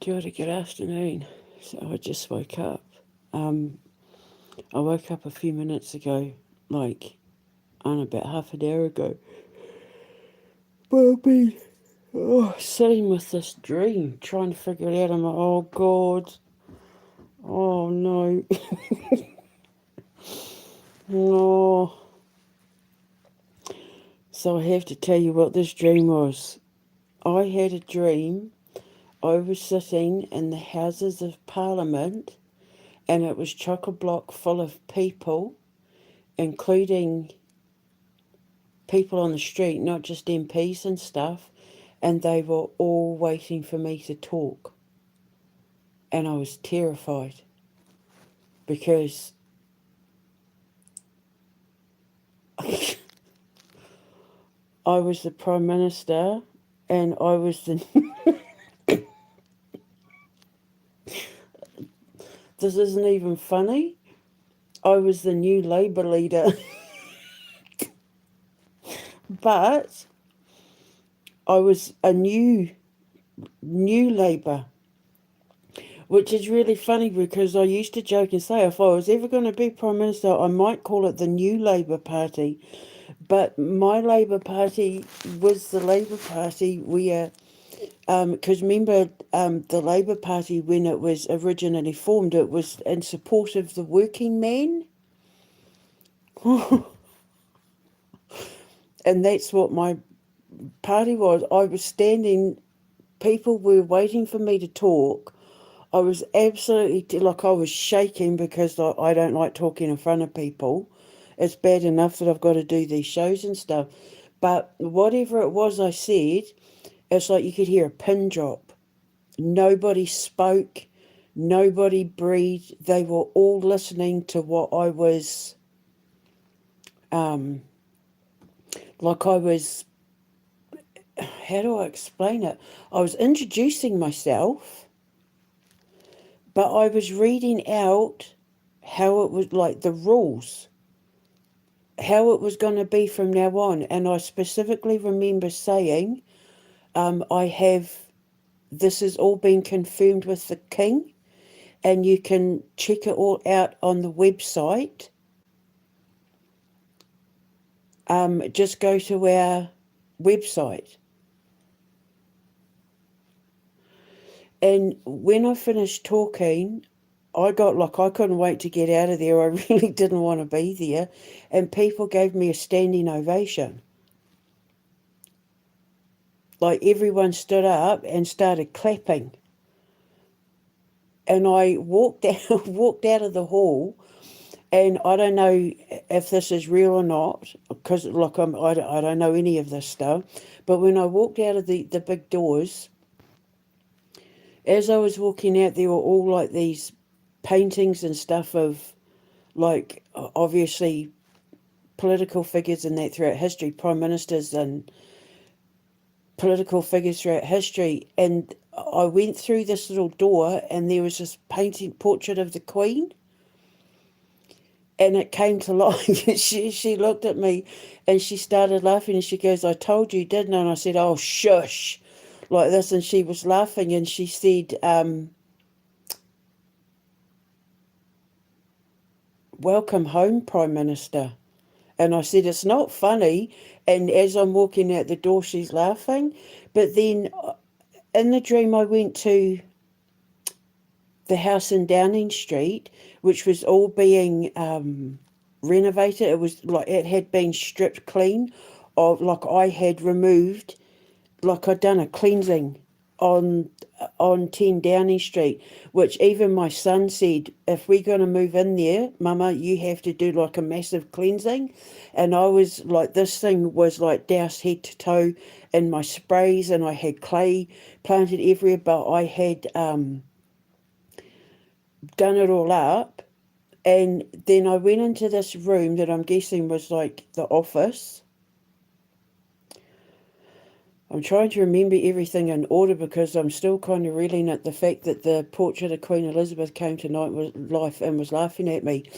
Kia ora, good afternoon. So I just woke up. I woke up a few minutes ago, about half an hour ago. But I've been sitting with this dream, trying to figure it out. I'm like, oh God, oh no, no. So I have to tell you what this dream was. I had a dream. I was sitting in the Houses of Parliament, and it was chock-a-block full of people, including people on the street, not just MPs and stuff, and they were all waiting for me to talk. And I was terrified because I was the Prime Minister and I was the. This isn't even funny. I was the new Labour leader. But I was a new Labour, which is really funny because I used to joke and say if I was ever going to be Prime Minister, I might call it the New Labour Party. But my Labour Party was the Labour Party where, because remember the Labour Party when it was originally formed, it was in support of the working man. And that's what my party was. I was standing, people were waiting for me to talk. I was absolutely, I was shaking because I don't like talking in front of people. It's bad enough that I've got to do these shows and stuff. But whatever it was I said, it's like you could hear a pin drop. Nobody spoke. Nobody breathed. They were all listening to what I was, how do I explain it? I was introducing myself, but I was reading out how it was, like the rules, how it was going to be from now on. And I specifically remember saying, this has all been confirmed with the King, and you can check it all out on the website. Just go to our website. And when I finished talking, I couldn't wait to get out of there. I really didn't want to be there. And people gave me a standing ovation. Like everyone stood up and started clapping. And I walked out of the hall, and I don't know if this is real or not, because I don't know any of this stuff. But when I walked out of the big doors, as I was walking out, there were all like these paintings and stuff of, like, obviously political figures and that throughout history, prime ministers and political figures throughout history. And I went through this little door and there was this painting portrait of the Queen. And it came to life. She looked at me and she started laughing and she goes, I told you, didn't I? And I said, oh, shush, like this. And she was laughing and she said, welcome home, Prime Minister. And I said, it's not funny. And as I'm walking out the door, she's laughing. But then in the dream, I went to the house in Downing Street, which was all being renovated. It was like it had been stripped clean of, like I had removed, like I'd done a cleansing on 10 Downing Street, which even my son said, if we're going to move in there, Mama, you have to do like a massive cleansing. And I was like, this thing was like doused head to toe in my sprays, and I had clay planted everywhere, but I had done it all up. And then I went into this room that I'm guessing was like the office. I'm trying to remember everything in order because I'm still kind of reeling at the fact that the portrait of Queen Elizabeth came to life and was laughing at me.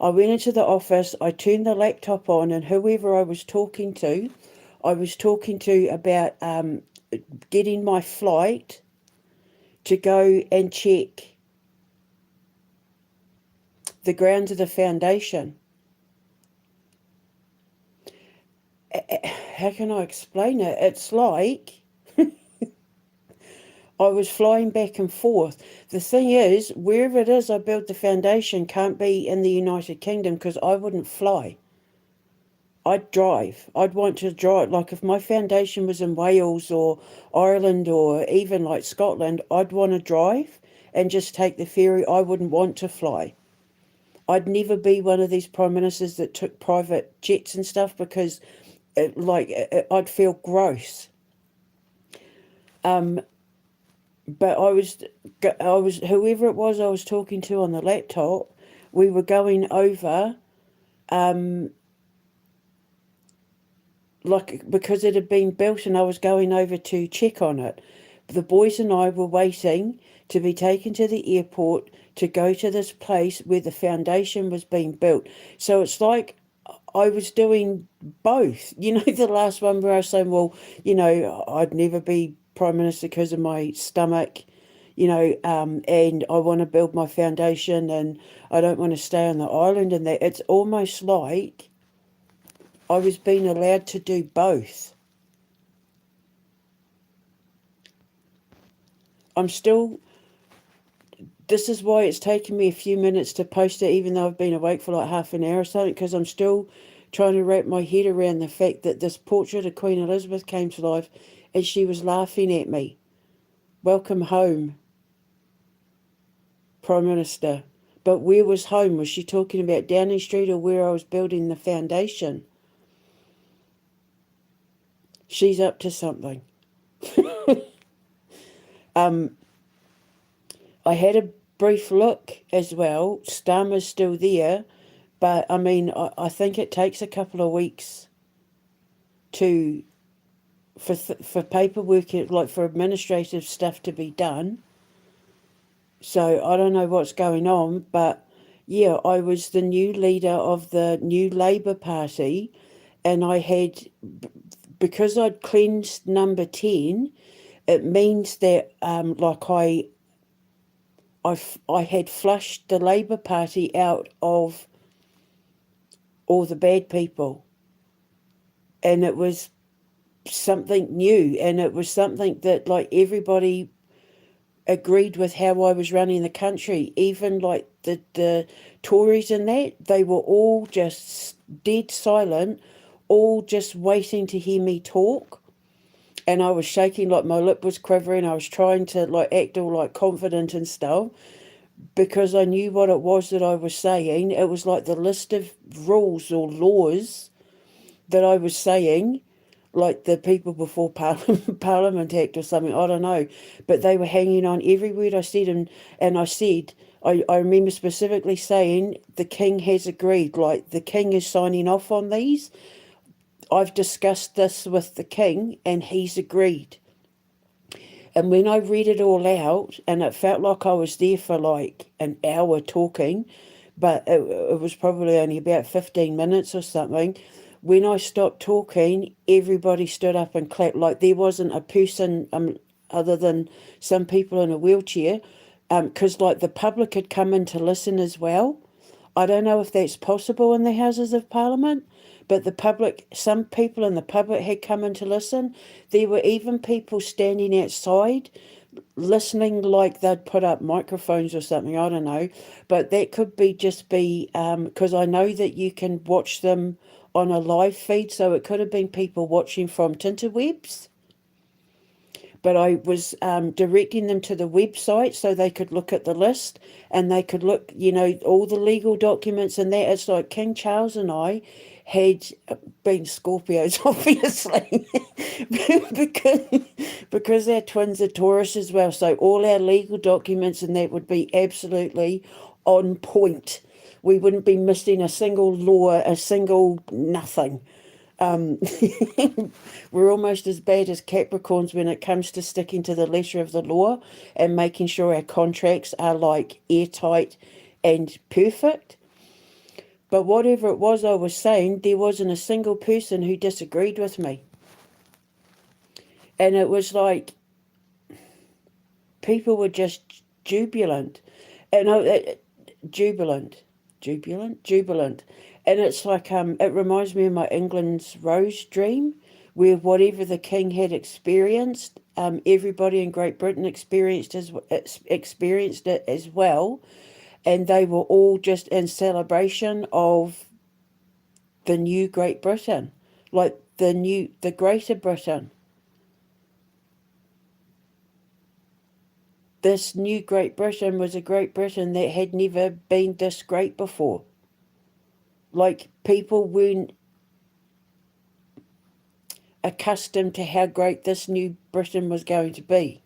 I went into the office, I turned the laptop on, and whoever I was talking to about getting my flight to go and check the grounds of the foundation. How can I explain it? It's like I was flying back and forth. The thing is, wherever it is I build the foundation can't be in the United Kingdom because I wouldn't fly. I'd drive. I'd want to drive. Like if my foundation was in Wales or Ireland or even like Scotland, I'd want to drive and just take the ferry. I wouldn't want to fly. I'd never be one of these prime ministers that took private jets and stuff because I'd feel gross. But I was, whoever it was I was talking to on the laptop, we were going over, because it had been built and I was going over to check on it. The boys and I were waiting to be taken to the airport to go to this place where the foundation was being built. So it's like I was doing both. The last one where I was saying, well, I'd never be Prime Minister because of my stomach, and I want to build my foundation and I don't want to stay on the island. And that it's almost like I was being allowed to do both. This is why it's taken me a few minutes to post it, even though I've been awake for like half an hour or something, because I'm still trying to wrap my head around the fact that this portrait of Queen Elizabeth came to life and she was laughing at me. Welcome home, Prime Minister. But where was home? Was she talking about Downing Street or where I was building the foundation? She's up to something. I had a brief look as well. Starmer's still there, but I mean, I think it takes a couple of weeks for paperwork, like for administrative stuff to be done. So I don't know what's going on, but yeah, I was the new leader of the new Labour Party, and I had, because I'd cleansed number 10, it means that I had flushed the Labour Party out of all the bad people. And it was something new, and it was something that like everybody agreed with how I was running the country. Even like the Tories and that, they were all just dead silent, all just waiting to hear me talk. And I was shaking, like my lip was quivering. I was trying to like act all like confident and stuff because I knew what it was that I was saying. It was like the list of rules or laws that I was saying, like the People Before Parliament Act or something, I don't know. But they were hanging on every word I said. And I said, I remember specifically saying, the King has agreed, like the King is signing off on these. I've discussed this with the King and he's agreed. And when I read it all out, and it felt like I was there for like an hour talking, but it was probably only about 15 minutes or something. When I stopped talking, everybody stood up and clapped. Like there wasn't a person other than some people in a wheelchair, because like the public had come in to listen as well. I don't know if that's possible in the Houses of Parliament, but some people in the public had come in to listen. There were even people standing outside listening, like they'd put up microphones or something, I don't know. But that could be because I know that you can watch them on a live feed, so it could have been people watching from Tinterwebs. But I was directing them to the website so they could look at the list and they could look, all the legal documents and that. It's like King Charles and I had been Scorpios, obviously, because our twins are Taurus as well. So all our legal documents and that would be absolutely on point. We wouldn't be missing a single law, a single nothing. We're almost as bad as Capricorns when it comes to sticking to the letter of the law and making sure our contracts are like airtight and perfect. But whatever it was I was saying, there wasn't a single person who disagreed with me. And it was like people were just jubilant. And jubilant. And it's like, it reminds me of my England's Rose dream, where whatever the king had experienced, everybody in Great Britain experienced it as well, and they were all just in celebration of the new Great Britain, like the Greater Britain. This new Great Britain was a Great Britain that had never been this great before. Like, people weren't accustomed to how great this new Britain was going to be.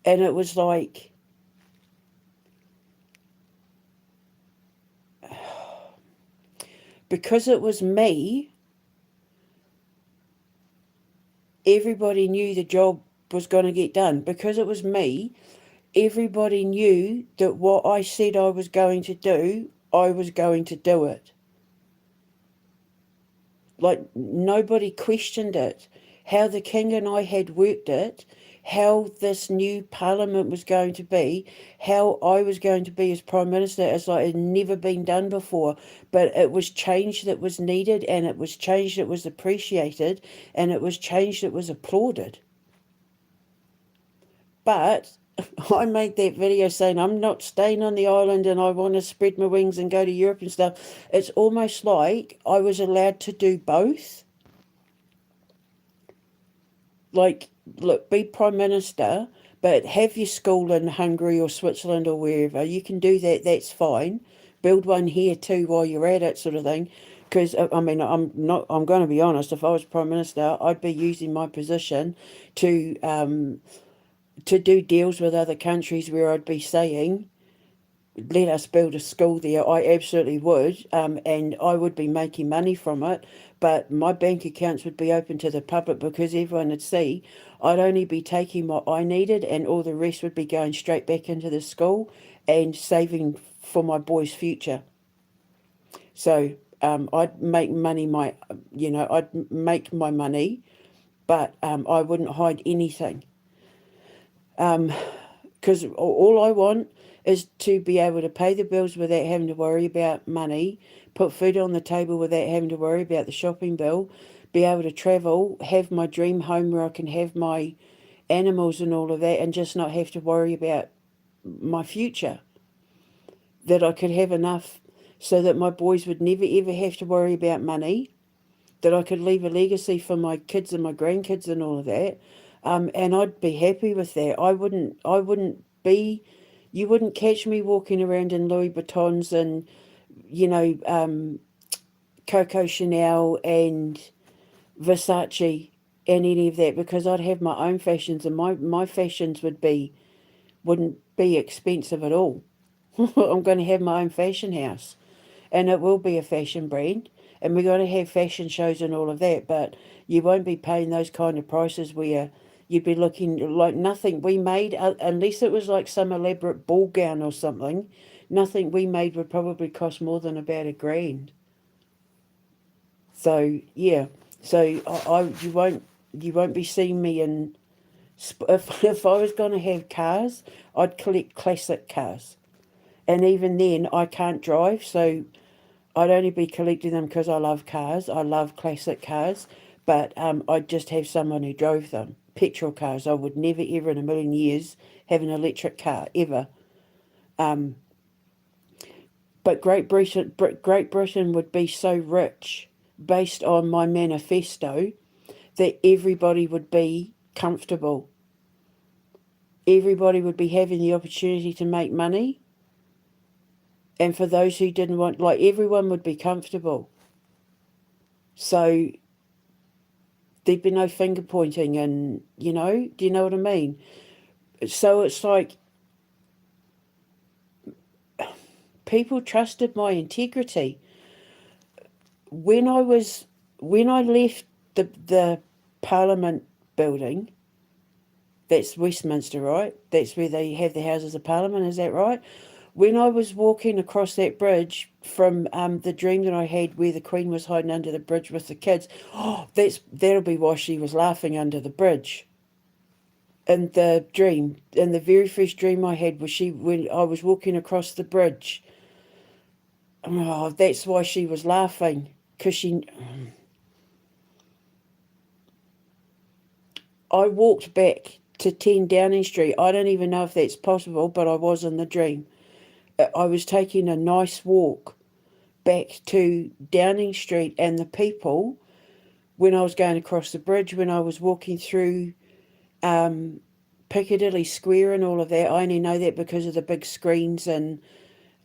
And it was like, because it was me, everybody knew the job was going to get done. Because it was me, everybody knew that what I said I was going to do, I was going to do it. Like, nobody questioned it. How the king and I had worked it, how this new parliament was going to be, how I was going to be as Prime Minister, as like it had never been done before. But it was change that was needed, and it was change that was appreciated, and it was change that was applauded. But I made that video saying I'm not staying on the island and I want to spread my wings and go to Europe and stuff. It's almost like I was allowed to do both. Like, look, be Prime Minister, but have your school in Hungary or Switzerland or wherever. You can do that, that's fine. Build one here too while you're at it, sort of thing. Because, I mean, I'm going to be honest, if I was Prime Minister, I'd be using my position to do deals with other countries where I'd be saying, let us build a school there. I absolutely would, and I would be making money from it, but my bank accounts would be open to the public because everyone would see I'd only be taking what I needed and all the rest would be going straight back into the school and saving for my boys' future. So I'd make money I'd make my money, but I wouldn't hide anything. Because all I want is to be able to pay the bills without having to worry about money, put food on the table without having to worry about the shopping bill, be able to travel, have my dream home where I can have my animals and all of that, and just not have to worry about my future. That I could have enough so that my boys would never ever have to worry about money, that I could leave a legacy for my kids and my grandkids and all of that. And I'd be happy with that. You wouldn't catch me walking around in Louis Vuittons and, Coco Chanel and Versace and any of that, because I'd have my own fashions, and my fashions wouldn't be expensive at all. I'm going to have my own fashion house, and it will be a fashion brand, and we're going to have fashion shows and all of that, but you won't be paying those kind of prices where you'd be looking like nothing we made, unless it was like some elaborate ball gown or something, nothing we made would probably cost more than about $1,000. So, yeah. So you won't be seeing me in, if I was going to have cars, I'd collect classic cars. And even then, I can't drive, so I'd only be collecting them because I love cars. I love classic cars, but I'd just have someone who drove them. Petrol cars. I would never, ever in a million years have an electric car, ever. But Great Britain would be so rich based on my manifesto that everybody would be comfortable. Everybody would be having the opportunity to make money. And for those who didn't want, like, everyone would be comfortable. So there'd be no finger pointing and, do you know what I mean? So it's like people trusted my integrity. When I left the Parliament building, that's Westminster, right? That's where they have the Houses of Parliament, is that right? When I was walking across that bridge from the dream that I had where the Queen was hiding under the bridge with the kids, that'll be why she was laughing under the bridge. in the dream. In the very first dream I had was when I was walking across the bridge. Oh, that's why she was laughing, because I walked back to 10 Downing Street. I don't even know if that's possible, but I was in the dream. I was taking a nice walk back to Downing Street, and the people, when I was going across the bridge, when I was walking through Piccadilly Square and all of that, I only know that because of the big screens and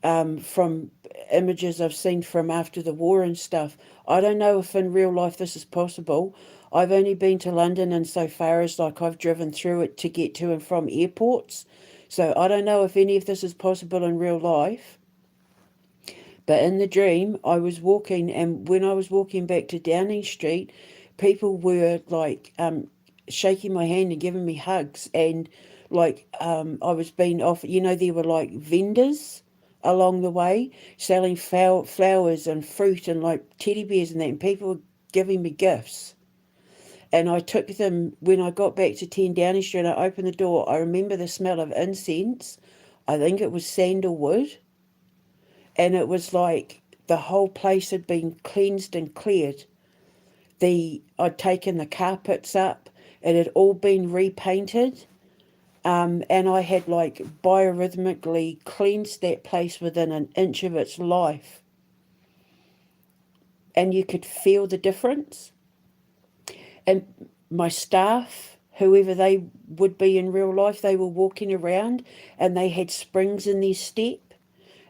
from images I've seen from after the war and stuff. I don't know if in real life this is possible. I've only been to London insofar as like I've driven through it to get to and from airports. So I don't know if any of this is possible in real life. But in the dream, I was walking, and when I was walking back to Downing Street, people were like shaking my hand and giving me hugs, and like I was being offered, there were like vendors along the way selling flowers and fruit and like teddy bears and that, and people were giving me gifts. And I took them when I got back to 10 Downing Street. I opened the door. I remember the smell of incense. I think it was sandalwood. And it was like the whole place had been cleansed and cleared. I'd taken the carpets up. It had all been repainted. And I had like biorhythmically cleansed that place within an inch of its life. And you could feel the difference. And my staff, whoever they would be in real life, they were walking around and they had springs in their step,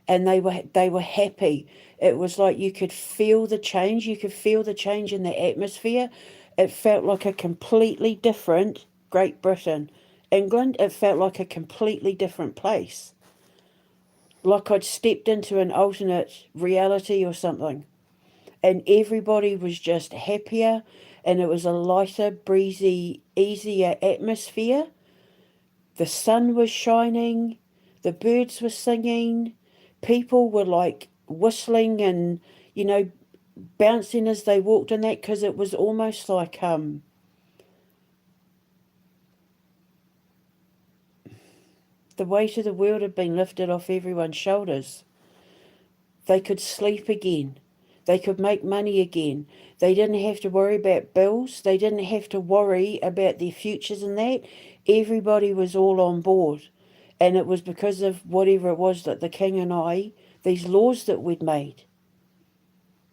and they were happy. It was like you could feel the change. You could feel the change in the atmosphere. It felt like a completely different Great Britain. England, it felt like a completely different place. Like I'd stepped into an alternate reality or something. And everybody was just happier, and it was a lighter, breezy, easier atmosphere. The sun was shining, the birds were singing, people were like whistling and, bouncing as they walked in that, because it was almost like the weight of the world had been lifted off everyone's shoulders. They could sleep again. They could make money again. They didn't have to worry about bills. They didn't have to worry about their futures and that. Everybody was all on board. And it was because of whatever it was that the king and I, these laws that we'd made.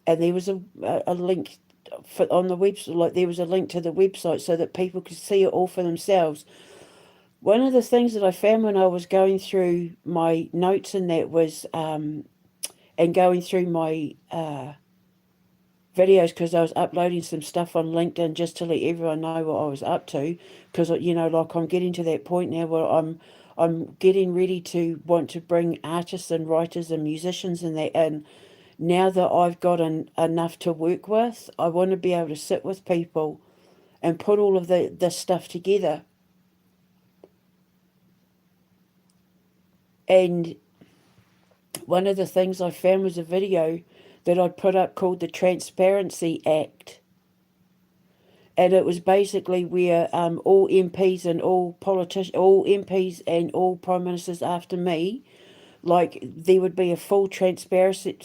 And there was a link on the website, like there was a link to the website so that people could see it all for themselves. One of the things that I found when I was going through my notes and that was, and going through my videos, because I was uploading some stuff on LinkedIn just to let everyone know what I was up to, because like I'm getting to that point now where I'm getting ready to want to bring artists and writers and musicians and that in. Now that I've got enough to work with, I want to be able to sit with people and put all of this stuff together. And one of the things I found was a video that I'd put up called the Transparency Act. And it was basically where all MPs and all politicians, all MPs and all prime ministers after me, like there would be a full transparency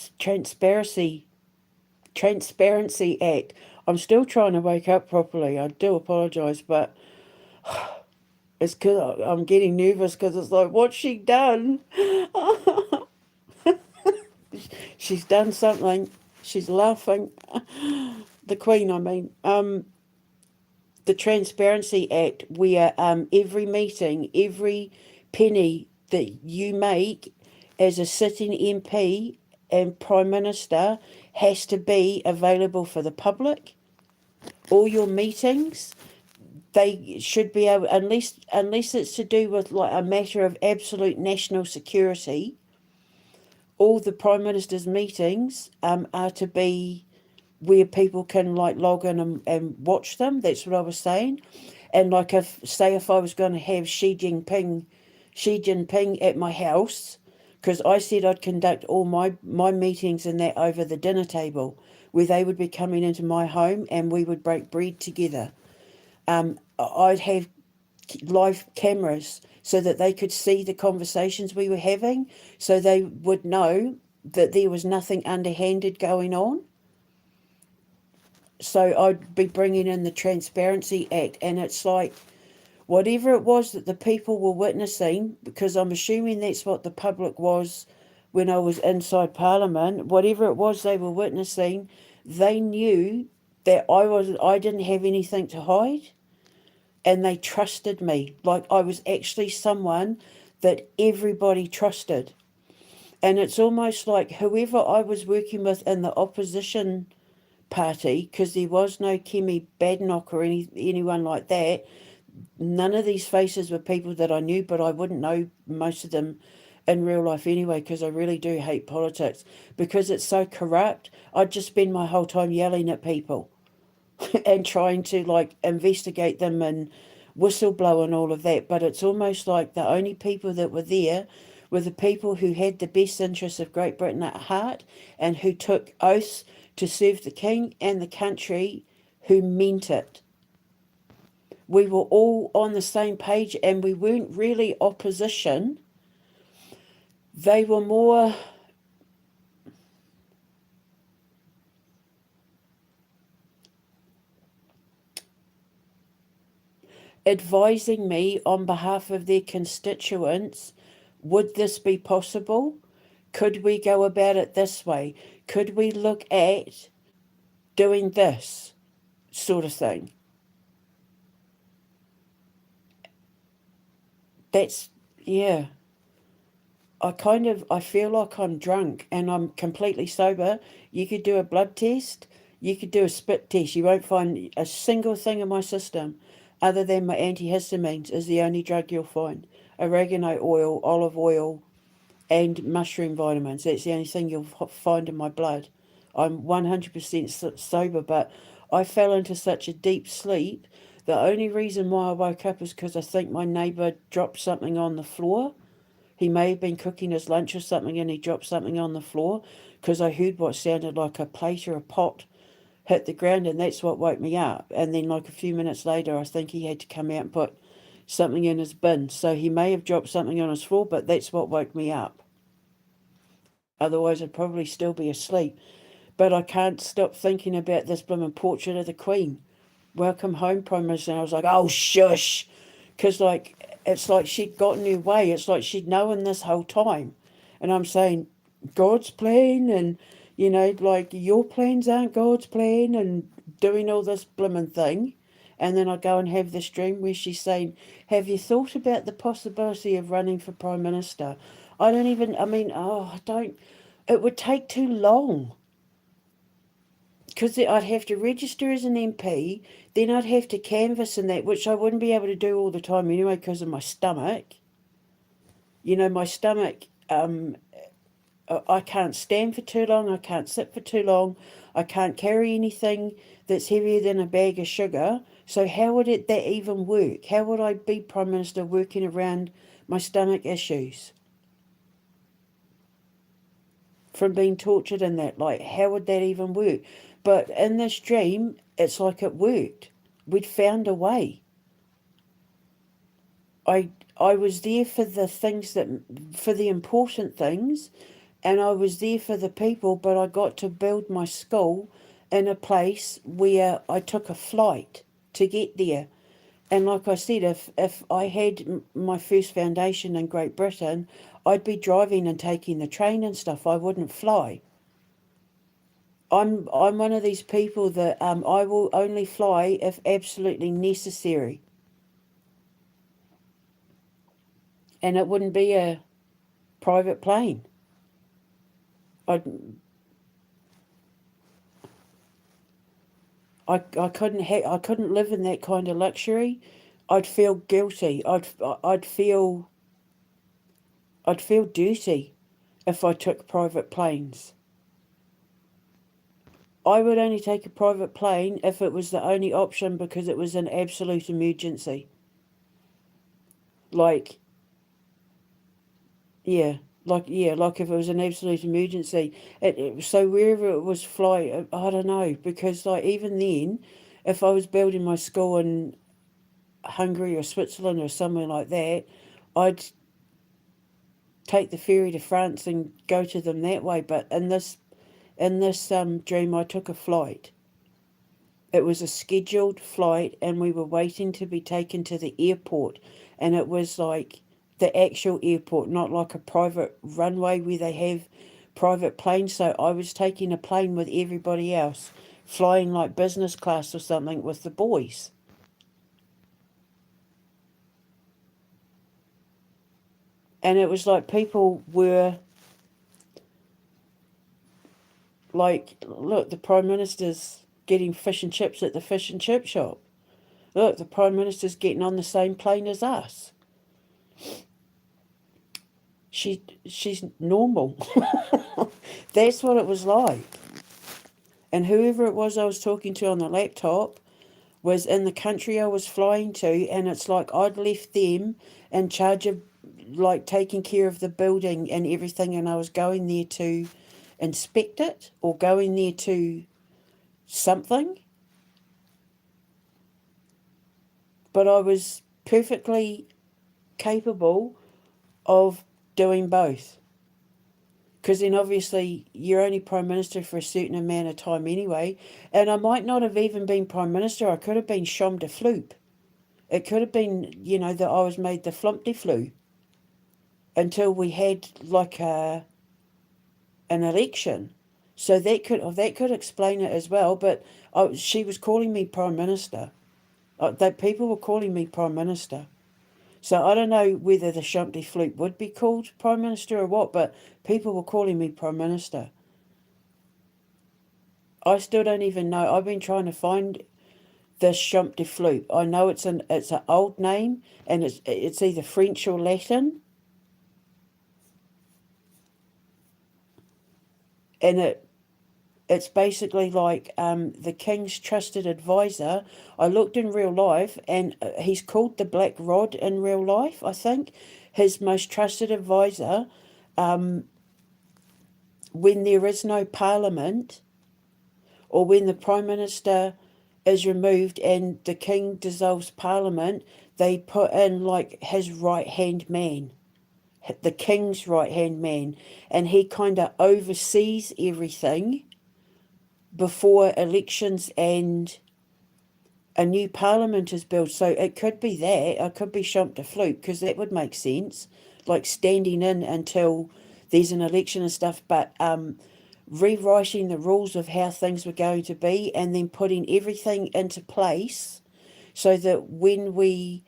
act. I'm still trying to wake up properly. I do apologise, but it's because I'm getting nervous, because it's like, what's she done? She's done something. She's laughing. The Queen, I mean. The Transparency Act, where every meeting, every penny that you make as a sitting MP and Prime Minister has to be available for the public. All your meetings, they should be able, unless it's to do with like a matter of absolute national security, all the Prime Minister's meetings are to be where people can like log in and watch them. That's what I was saying. And like if I was going to have Xi Jinping at my house, because I said I'd conduct all my meetings and that over the dinner table, where they would be coming into my home and we would break bread together. I'd have live cameras so that they could see the conversations we were having, so they would know that there was nothing underhanded going on. So I'd be bringing in the Transparency Act, and it's like, whatever it was that the people were witnessing, because I'm assuming that's what the public was when I was inside Parliament, whatever it was they were witnessing, they knew that I didn't have anything to hide, and they trusted me. Like, I was actually someone that everybody trusted. And it's almost like whoever I was working with in the opposition party, because there was no Kemi Badenoch or anyone like that. None of these faces were people that I knew, but I wouldn't know most of them in real life anyway, because I really do hate politics. Because it's so corrupt, I'd just spend my whole time yelling at people and trying to like investigate them and whistleblow and all of that. But it's almost like the only people that were there were the people who had the best interests of Great Britain at heart, and who took oaths to serve the king and the country, who meant it. We were all on the same page, and we weren't really opposition. They were more advising me on behalf of their constituents. Would this be possible? Could we go about it this way? Could we look at doing this sort of thing? That's, yeah. I feel like I'm drunk and I'm completely sober. You could do a blood test, you could do a spit test. You won't find a single thing in my system other than my antihistamines is the only drug you'll find. Oregano oil, olive oil, and mushroom vitamins. That's the only thing you'll find in my blood. I'm 100% sober, but I fell into such a deep sleep. The only reason why I woke up is because I think my neighbour dropped something on the floor. He may have been cooking his lunch or something, and he dropped something on the floor, because I heard what sounded like a plate or a pot hit the ground, and that's what woke me up. And then like a few minutes later, I think he had to come out and put something in his bin. So he may have dropped something on his floor, but that's what woke me up. Otherwise, I'd probably still be asleep. But I can't stop thinking about this blooming portrait of the Queen. Welcome home, Prime Minister. And I was like, oh, shush. Because, like, it's like she'd gotten her way. It's like she'd known this whole time. And I'm saying, God's plan, and, you know, like, your plans aren't God's plan, and doing all this blooming thing. And then I go and have this dream where she's saying, have you thought about the possibility of running for Prime Minister? I don't, it would take too long. Because I'd have to register as an MP, then I'd have to canvass and that, which I wouldn't be able to do all the time anyway because of my stomach. You know, my stomach, I can't stand for too long, I can't sit for too long, I can't carry anything that's heavier than a bag of sugar. So how would that even work? How would I be Prime Minister working around my stomach issues? From being tortured in that, like, how would that even work? But in this dream, it's like it worked. We'd found a way. I was there for the things for the important things, and I was there for the people, but I got to build my school in a place where I took a flight to get there. And like I said, if I had my first foundation in Great Britain, I'd be driving and taking the train and stuff. I wouldn't fly. I'm one of these people that I will only fly if absolutely necessary. And it wouldn't be a private plane. I couldn't live in that kind of luxury. I'd feel guilty. I'd feel dirty if I took private planes. I would only take a private plane if it was the only option because it was an absolute emergency. Like, like if it was an absolute emergency. So wherever it was I don't know, because like even then, if I was building my school in Hungary or Switzerland or somewhere like that, I'd take the ferry to France and go to them that way. But in this dream, I took a flight. It was a scheduled flight, and we were waiting to be taken to the airport, and it was like the actual airport, not like a private runway where they have private planes. So I was taking a plane with everybody else, flying like business class or something with the boys. And it was like people were like, look, the Prime Minister's getting fish and chips at the fish and chip shop. Look, the Prime Minister's getting on the same plane as us. She's normal. That's what it was like. And whoever it was I was talking to on the laptop was in the country I was flying to, and it's like I'd left them in charge of like taking care of the building and everything, and I was going there to inspect it or going there to something. But I was perfectly capable of doing both. Because then obviously you're only Prime Minister for a certain amount of time anyway. And I might not have even been Prime Minister. I could have been Chom de Floop. It could have been, that I was made the Flump de Flu until we had like an election. So that could explain it as well. But she was calling me Prime Minister. That people were calling me Prime Minister. So I don't know whether the Chom de Floop would be called Prime Minister or what, but people were calling me Prime Minister. I still don't even know. I've been trying to find this Chom de Floop. I know it's an old name, and it's either French or Latin. And it's basically like the King's trusted advisor. I looked in real life, and he's called the Black Rod in real life, I think. His most trusted advisor, when there is no parliament, or when the Prime Minister is removed and the King dissolves Parliament, they put in like his right-hand man, the King's right-hand man, and he kind of oversees everything before elections and a new parliament is built. So it could be that. It could be Chom de Floop, because that would make sense, like standing in until there's an election and stuff, but rewriting the rules of how things were going to be and then putting everything into place so that when we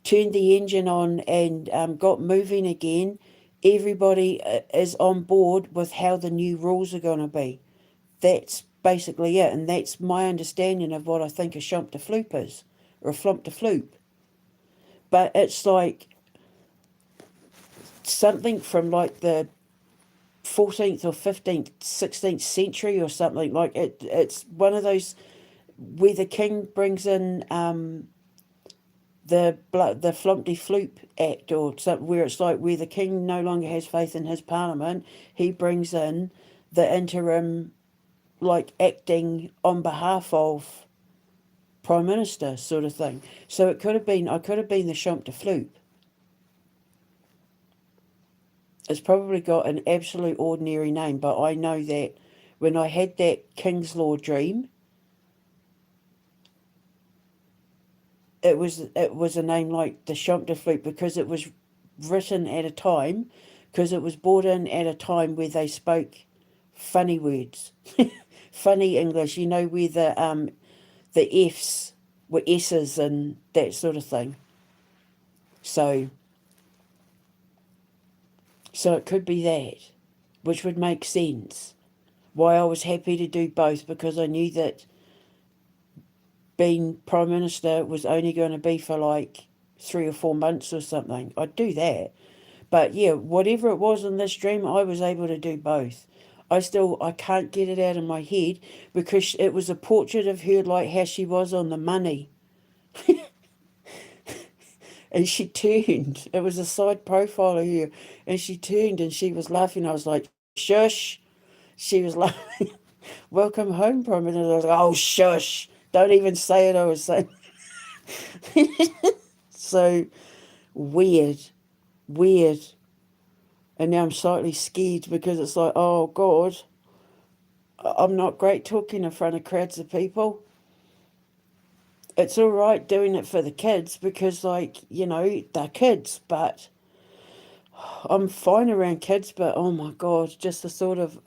turned the engine on and got moving again, everybody is on board with how the new rules are going to be. That's basically it, and that's my understanding of what I think a Chom de Floop is, or a Flump de Floop. But it's like something from like the 14th or 15th, 16th century or something. Like it's one of those where the King brings in the Flump de Floop Act, or something, where it's like where the King no longer has faith in his parliament, he brings in the interim, like acting on behalf of Prime Minister sort of thing. So I could have been the Chom de Floop. It's probably got an absolute ordinary name, but I know that when I had that King's Law dream, it was a name like the Chom de Floop, because it was written at a time, because it was brought in at a time where they spoke funny words, funny English, where the F's were S's and that sort of thing. So it could be that, which would make sense. Why I was happy to do both, because I knew that being Prime Minister was only going to be for like 3 or 4 months or something. I'd do that. But yeah, whatever it was in this dream, I was able to do both. I can't get it out of my head, because it was a portrait of her like how she was on the Money. And she turned. It was a side profile of her. And she turned and she was laughing. I was like, shush. She was laughing. Welcome home, Prime Minister. I was like, oh, shush. Don't even say it. I was saying. So weird, weird. And now I'm slightly scared because it's like, oh God, I'm not great talking in front of crowds of people. It's all right doing it for the kids because, like, they're kids, but I'm fine around kids, but oh my God, just the sort of,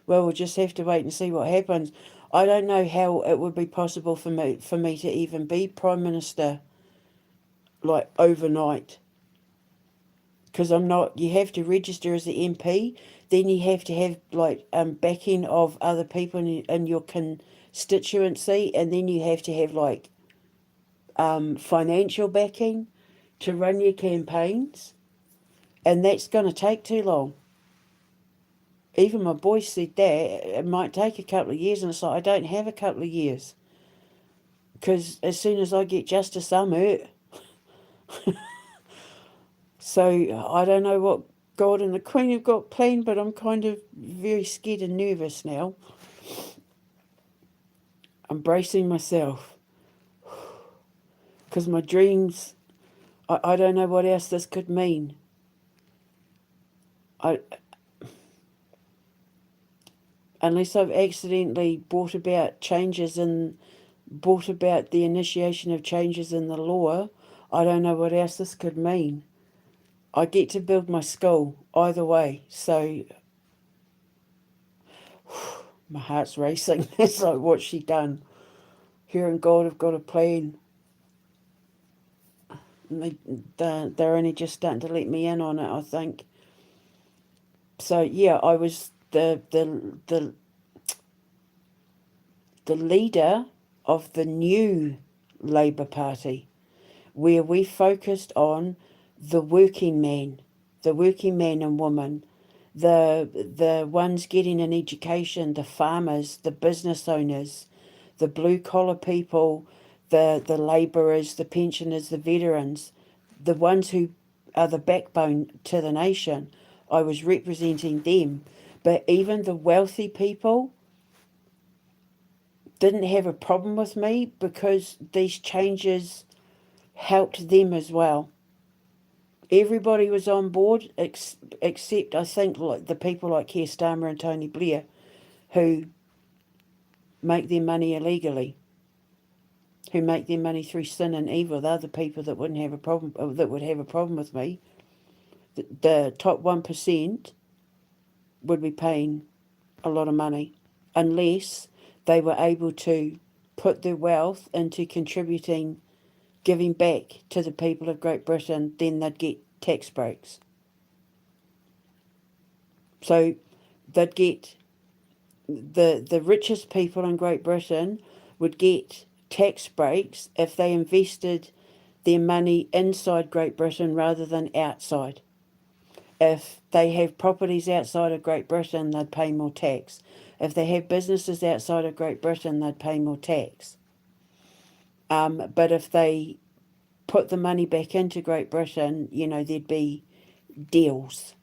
well, we'll just have to wait and see what happens. I don't know how it would be possible for me to even be Prime Minister, like, overnight. Because I'm not, you have to register as an MP, then you have to have, like, backing of other people in your constituency, and then you have to have, like, financial backing to run your campaigns, and that's going to take too long. Even my boys said that it might take a couple of years, and it's like, I don't have a couple of years. Because as soon as I get justice, I'm hurt. So I don't know what God and the Queen have got planned, but I'm kind of very scared and nervous now. I'm bracing myself. Because my dreams, I don't know what else this could mean. Unless I've accidentally brought about the initiation of changes in the law, I don't know what else this could mean. I get to build my school either way, so my heart's racing. It's like, what's she done? Her and God have got a plan. And they're only just starting to let me in on it, I think. So yeah, I was the leader of the new Labour Party, where we focused on the working man and woman, the ones getting an education, the farmers, the business owners, the blue collar people, the labourers, the pensioners, the veterans, the ones who are the backbone to the nation. I was representing them. But even the wealthy people didn't have a problem with me because these changes helped them as well. Everybody was on board except, I think, like the people like Keir Starmer and Tony Blair, who make their money illegally, who make their money through sin and evil. They're the people that wouldn't have a problem, that would have a problem with me. The top 1% would be paying a lot of money unless they were able to put their wealth into contributing, giving back to the people of Great Britain. Then they'd get tax breaks. So they'd get, the richest people in Great Britain would get tax breaks if they invested their money inside Great Britain rather than outside. If they have properties outside of Great Britain, they'd pay more tax. If they have businesses outside of Great Britain, they'd pay more tax. But if they put the money back into Great Britain, there'd be deals.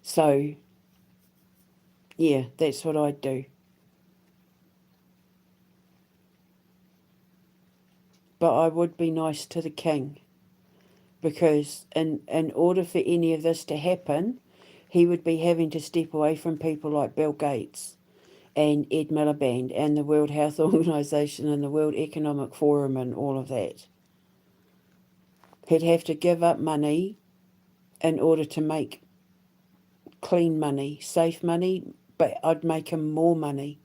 So, yeah, that's what I'd do. But I would be nice to the king, because in order for any of this to happen, he would be having to step away from people like Bill Gates and Ed Miliband and the World Health Organization and the World Economic Forum and all of that. He'd have to give up money in order to make clean money, safe money, but I'd make him more money,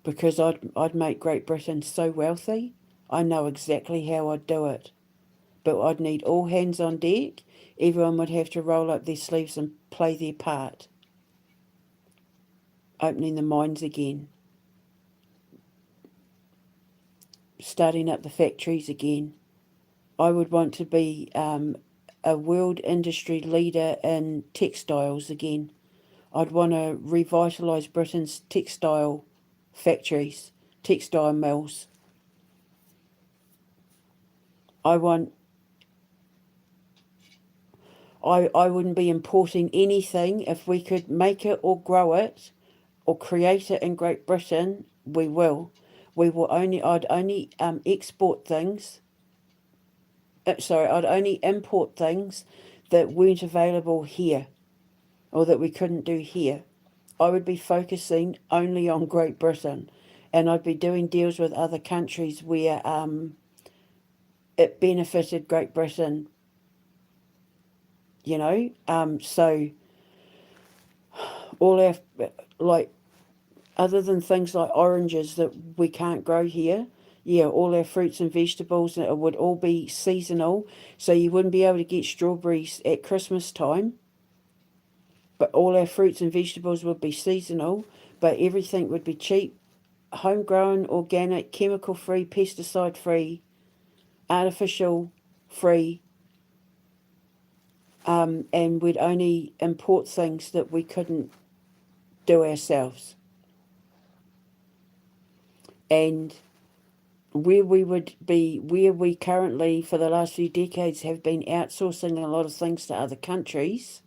because I'd make Great Britain so wealthy. I know exactly how I'd do it. But I'd need all hands on deck. Everyone would have to roll up their sleeves and play their part. Opening the mines again. Starting up the factories again. I would want to be a world industry leader in textiles again. I'd want to revitalise Britain's textile factories, textile mills. I wouldn't be importing anything. If we could make it or grow it or create it in Great Britain, we will. I'd only export things. I'd only import things that weren't available here or that we couldn't do here. I would be focusing only on Great Britain, and I'd be doing deals with other countries where it benefited Great Britain, you know. So all our, like, other than things like oranges that we can't grow here, yeah, all our fruits and vegetables would all be seasonal. So you wouldn't be able to get strawberries at Christmas time, but all our fruits and vegetables would be seasonal, but everything would be cheap, homegrown, organic, chemical free, pesticide free, artificial free, and we'd only import things that we couldn't do ourselves. And where we currently, for the last few decades, have been outsourcing a lot of things to other countries,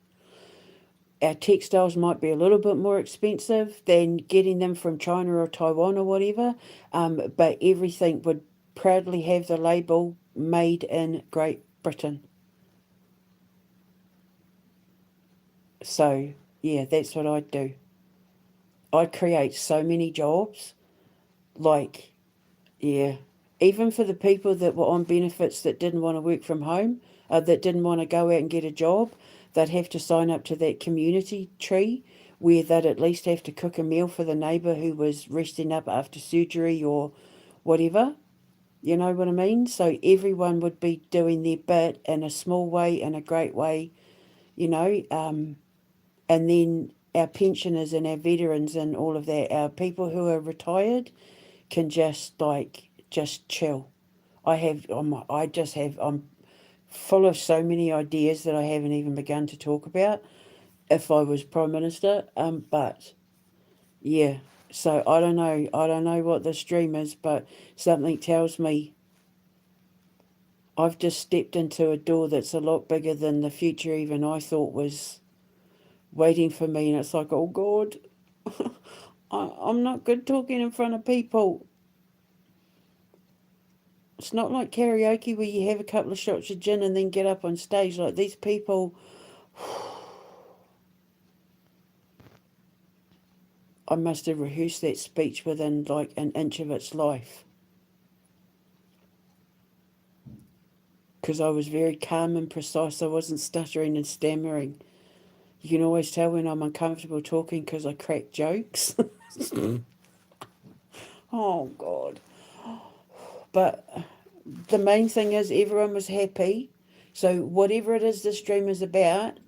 our textiles might be a little bit more expensive than getting them from China or Taiwan or whatever, but everything would proudly have the label made in Great Britain. So, yeah, that's what I'd do. I'd create so many jobs, like, yeah, even for the people that were on benefits that didn't want to work from home, that didn't want to go out and get a job, they'd have to sign up to that community tree where they'd at least have to cook a meal for the neighbour who was resting up after surgery or whatever. You know what I mean? So everyone would be doing their bit in a small way, in a great way, you know. And then our pensioners and our veterans and all of that, our people who are retired can just chill. I'm full of so many ideas that I haven't even begun to talk about if I was Prime Minister. But yeah, so I don't know what this dream is, but something tells me I've just stepped into a door that's a lot bigger than the future even I thought was waiting for me, and it's like, oh God, I'm not good talking in front of people. It's not like karaoke where you have a couple of shots of gin and then get up on stage. Like these people, I must have rehearsed that speech within like an inch of its life. Because I was very calm and precise. I wasn't stuttering and stammering. You can always tell when I'm uncomfortable talking because I crack jokes. Oh, God. But the main thing is everyone was happy. So whatever it is this dream is about,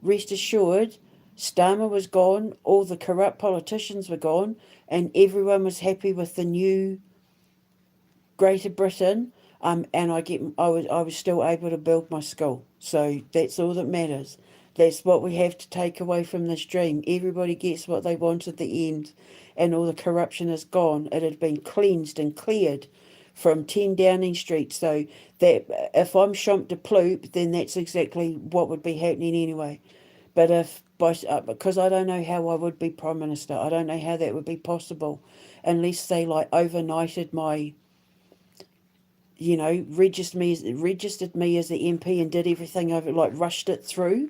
rest assured, Starmer was gone, all the corrupt politicians were gone, and everyone was happy with the new Greater Britain. And I was still able to build my school. So that's all that matters. That's what we have to take away from this dream. Everybody gets what they want at the end, and all the corruption is gone. It had been cleansed and cleared from 10 Downing Street. So that if I'm shump de ploop, then that's exactly what would be happening anyway. But because I don't know how I would be Prime Minister, I don't know how that would be possible unless they like overnighted my, registered me as the MP and did everything over, like rushed it through.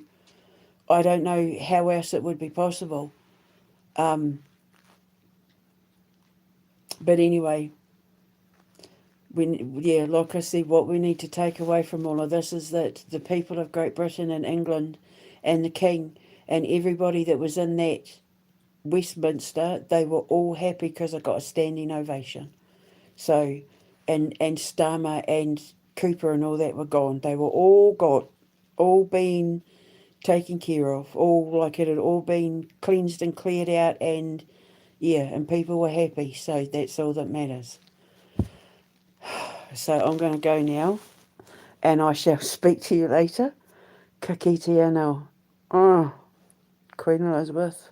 I don't know how else it would be possible. But anyway, like I said, what we need to take away from all of this is that the people of Great Britain and England and the King and everybody that was in that Westminster, they were all happy because I got a standing ovation. So, and Starmer and Cooper and all that were gone. They were all been taken care of. It had all been cleansed and cleared out, and yeah, and people were happy. So that's all that matters. So I'm going to go now, and I shall speak to you later. Ka kite anō. Oh, Queen Elizabeth.